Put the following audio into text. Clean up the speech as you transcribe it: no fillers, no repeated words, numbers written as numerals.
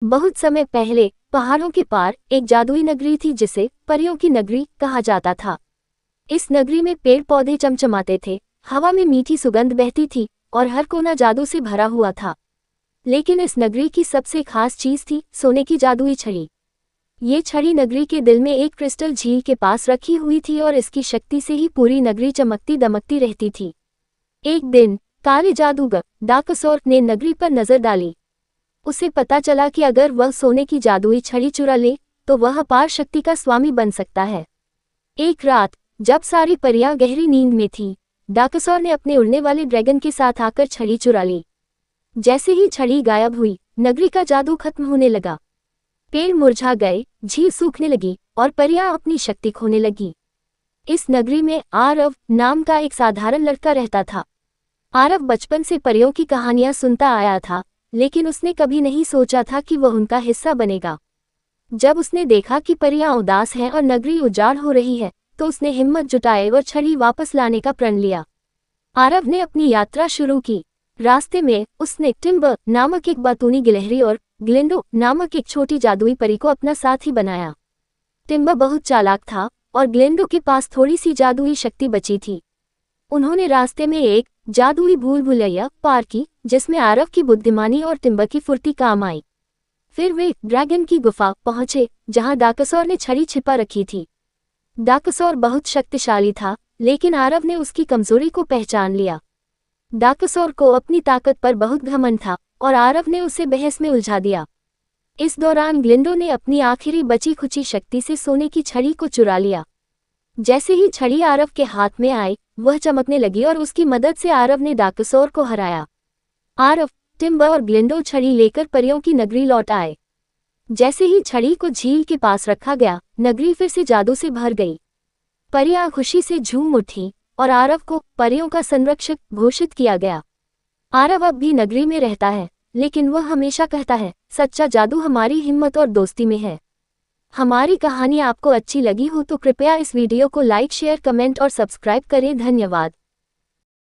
बहुत समय पहले पहाड़ों के पार एक जादुई नगरी थी जिसे परियों की नगरी कहा जाता था। इस नगरी में पेड़ पौधे चमचमाते थे, हवा में मीठी सुगंध बहती थी और हर कोना जादू से भरा हुआ था। लेकिन इस नगरी की सबसे खास चीज थी सोने की जादुई छड़ी। ये छड़ी नगरी के दिल में एक क्रिस्टल झील के पास रखी हुई थी और इसकी शक्ति से ही पूरी नगरी चमकती दमकती रहती थी। एक दिन काले जादूगर डाकसोर ने नगरी पर नजर डाली। उसे पता चला कि अगर वह सोने की जादुई छड़ी चुरा ले तो वह अपार शक्ति का स्वामी बन सकता है। एक रात जब सारी परियां गहरी नींद में थीं, डाकसोर ने अपने उड़ने वाले ड्रैगन के साथ आकर छड़ी चुरा ली। जैसे ही छड़ी गायब हुई, नगरी का जादू खत्म होने लगा। पेड़ मुरझा गए, झील सूखने लगी और परियां अपनी शक्ति खोने लगी। इस नगरी में आरव नाम का एक साधारण लड़का रहता था। आरव बचपन से परियों की कहानियां सुनता आया था, लेकिन उसने कभी नहीं सोचा था कि वह उनका हिस्सा बनेगा। जब उसने देखा कि परियां उदास हैं और नगरी उजाड़ हो रही है, तो उसने हिम्मत जुटाई और छड़ी वापस लाने का प्रण लिया। आरव ने अपनी यात्रा शुरू की। रास्ते में उसने टिम्बर नामक एक बातूनी गिलहरी और ग्लिंडो नामक एक छोटी जादुई परी को अपना साथी बनाया। टिम्बर बहुत चालाक था और ग्लिंडो के पास थोड़ी सी जादुई शक्ति बची थी। उन्होंने रास्ते में एक जादुई भूल भुलैया पार की जिसमें आरव की बुद्धिमानी और टिम्बर की फुर्ती काम आई। फिर वे ड्रैगन की गुफा पहुंचे जहां डाकसोर ने छड़ी छिपा रखी थी। डाकसोर बहुत शक्तिशाली था, लेकिन आरव ने उसकी कमजोरी को पहचान लिया। डाकसोर को अपनी ताकत पर बहुत घमंड था और आरव ने उसे बहस में उलझा दिया। इस दौरान ग्लिंडो ने अपनी आखिरी बची खुची शक्ति से सोने की छड़ी को चुरा लिया। जैसे ही छड़ी आरव के हाथ में आई, वह चमकने लगी और उसकी मदद से आरव ने डाकसोर को हराया। आरव, टिम्बर और ग्लिंडो छड़ी लेकर परियों की नगरी लौट आए। जैसे ही छड़ी को झील के पास रखा गया, नगरी फिर से जादू से भर गई। परियां खुशी से झूम उठी और आरव को परियों का संरक्षक घोषित किया गया। आरव अब भी नगरी में रहता है, लेकिन वह हमेशा कहता है, सच्चा जादू हमारी हिम्मत और दोस्ती में है। हमारी कहानी आपको अच्छी लगी हो तो कृपया इस वीडियो को लाइक, शेयर, कमेंट और सब्सक्राइब करें। धन्यवाद।